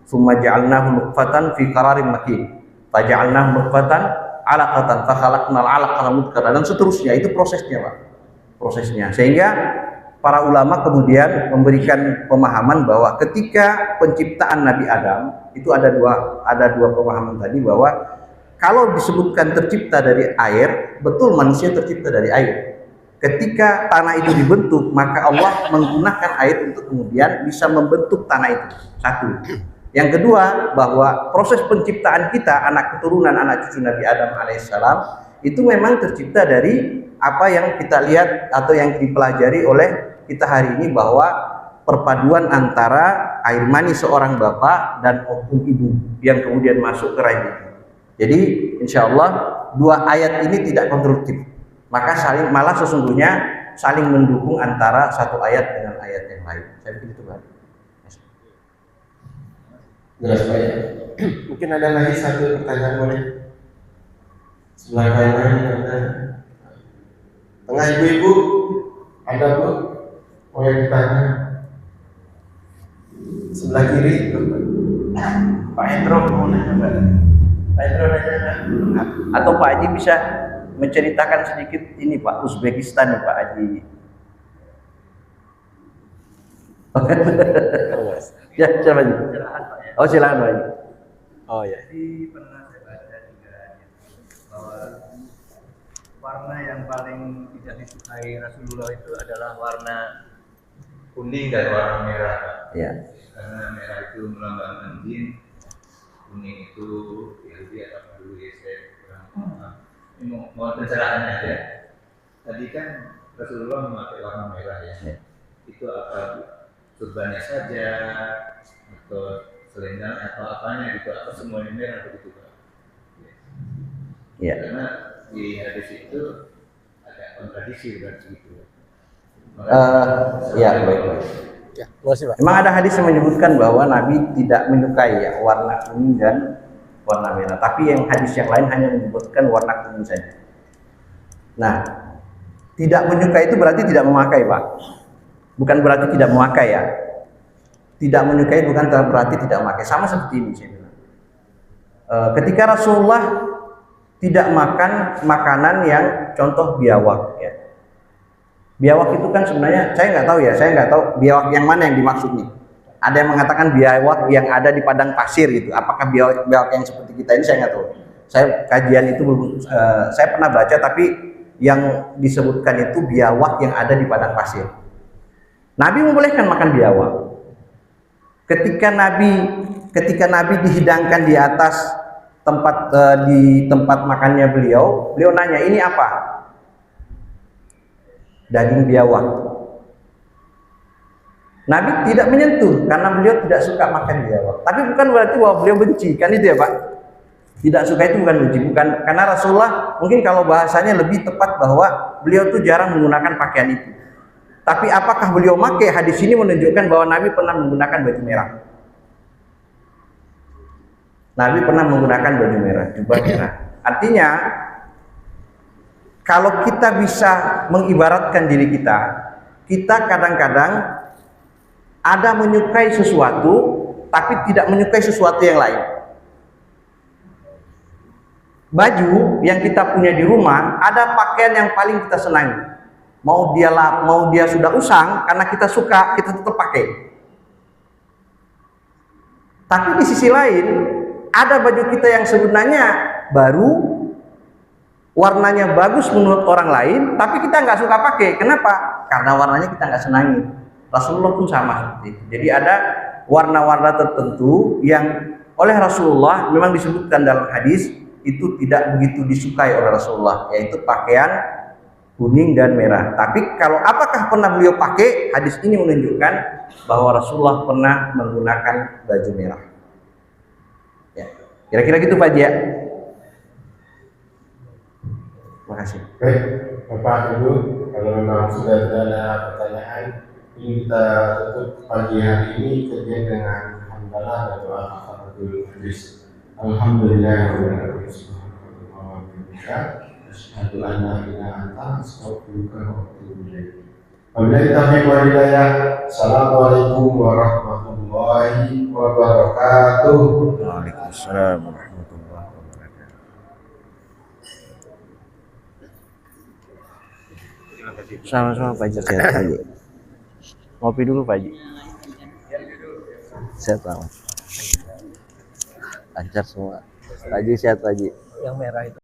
Tsumma ja'alnahu nutfatan fi qararin makin. Faja'alnahu nutfatan 'alaqatan fa khalaqnal 'alaqata mudghatan, dan seterusnya. Itu prosesnya, Pak. Prosesnya. Sehingga para ulama kemudian memberikan pemahaman bahwa ketika penciptaan Nabi Adam itu ada dua pemahaman tadi, bahwa kalau disebutkan tercipta dari air, betul manusia tercipta dari air. Ketika tanah itu dibentuk, maka Allah menggunakan air untuk kemudian bisa membentuk tanah itu. Satu. Yang kedua, bahwa proses penciptaan kita, anak keturunan, anak cucu Nabi Adam alaihissalam, itu memang tercipta dari apa yang kita lihat atau yang dipelajari oleh kita hari ini, bahwa perpaduan antara air mani seorang bapak dan ovum ibu yang kemudian masuk ke rahim ibu. Jadi insya Allah dua ayat ini tidak kontradiktif, maka malah sesungguhnya saling mendukung antara satu ayat dengan ayat yang lain. Saya pikir itu, Pak. Jelas, Pak ya. Mungkin ada lagi satu pertanyaan, boleh? Sebelah kanan ada. Tengah ibu-ibu ada, Bu? Boleh ditanya. Sebelah kiri Pak Hendro mau nanya, Pak. Pak Hendro nanya. Atau Pak Haji bisa menceritakan sedikit ini, Pak, Uzbekistan nih, Pak Haji. Ya, siapa ini? Oh, silakan, Pak Haji. Oh ya. Jadi pernah saya baca juga bahwa warna yang paling tidak disukai Rasulullah itu adalah warna kuning dan warna merah. Ya. Karena merah itu melambangkan jin, kuning itu Yahudi atau dulu ya, saya kurang paham. Ini mau pencerahan aja. Tadi kan Rasulullah memakai warna merah ya. Itu apa? Turbannya saja atau selendang atau apanya gitu, atau semuanya merah begitu, Pak? Ya. Karena di hadis itu ada kontradiksi berarti gitu. Ya, baik. Ya, makasih, Pak. Memang ada hadis yang menyebutkan bahwa Nabi tidak menyukai ya warna kuning dan warna merah, tapi yang hadis yang lain hanya menyebutkan warna kuning saja. Nah, tidak menyukai itu berarti tidak memakai, Pak. Bukan berarti tidak memakai ya. Tidak menyukai bukan berarti tidak memakai. Sama seperti ini saya bilang. Ketika Rasulullah tidak makan makanan yang contoh biawak ya. Biawak itu kan sebenarnya saya nggak tahu biawak yang mana yang dimaksud nih. Ada yang mengatakan biawak yang ada di padang pasir gitu. Apakah biawak yang seperti kita ini, saya nggak tahu. Saya kajian itu belum, saya pernah baca, tapi yang disebutkan itu biawak yang ada di padang pasir. Nabi membolehkan makan biawak. Ketika Nabi dihidangkan di atas di tempat makannya beliau nanya, ini apa? Daging biawak. Nabi tidak menyentuh karena beliau tidak suka makan biawak. Tapi bukan berarti bahwa beliau benci, kan itu ya, Pak? Tidak suka itu bukan benci, bukan, karena Rasulullah mungkin kalau bahasanya lebih tepat bahwa beliau tuh jarang menggunakan pakaian itu. Tapi apakah beliau pakai? Hadis ini menunjukkan bahwa Nabi pernah menggunakan baju merah. Nabi pernah menggunakan baju merah, jubah merah. Artinya, kalau kita bisa mengibaratkan diri kita kadang-kadang ada menyukai sesuatu, tapi tidak menyukai sesuatu yang lain. Baju yang kita punya di rumah, ada pakaian yang paling kita senangi. Mau dia sudah usang, karena kita suka, kita tetap pakai. Tapi di sisi lain, ada baju kita yang sebenarnya baru, warnanya bagus menurut orang lain, tapi kita nggak suka pakai. Kenapa? Karena warnanya kita nggak senangi. Rasulullah pun sama seperti itu. Jadi ada warna-warna tertentu yang oleh Rasulullah memang disebutkan dalam hadis itu tidak begitu disukai oleh Rasulullah, yaitu pakaian kuning dan merah. Tapi kalau apakah pernah beliau pakai? Hadis ini menunjukkan bahwa Rasulullah pernah menggunakan baju merah. Ya, kira-kira gitu, Pak Jia. Terima kasih. Baik, Bapak Ibu, kalau memang sudah tidak ada pertanyaan, ini kita tutup pagi hari ini kajian dengan hamdalah dan doa kafaratul majlis. Alhamdulillahirabbil alamin. Asyhadu an la ilaha illa anta astaghfiruka wa atubu ilaik. Wabillahi taufiq wal hidayah. Assalamualaikum warahmatullahi wabarakatuh. Waalaikumsalam warahmatullahi wabarakatuh. Sama-sama Pak Haji, sehat Pak Haji. Ngopi dulu Pak Haji. Sehat Pak. Lancar semua. Pak Haji sehat Pak Haji. Yang merah itu.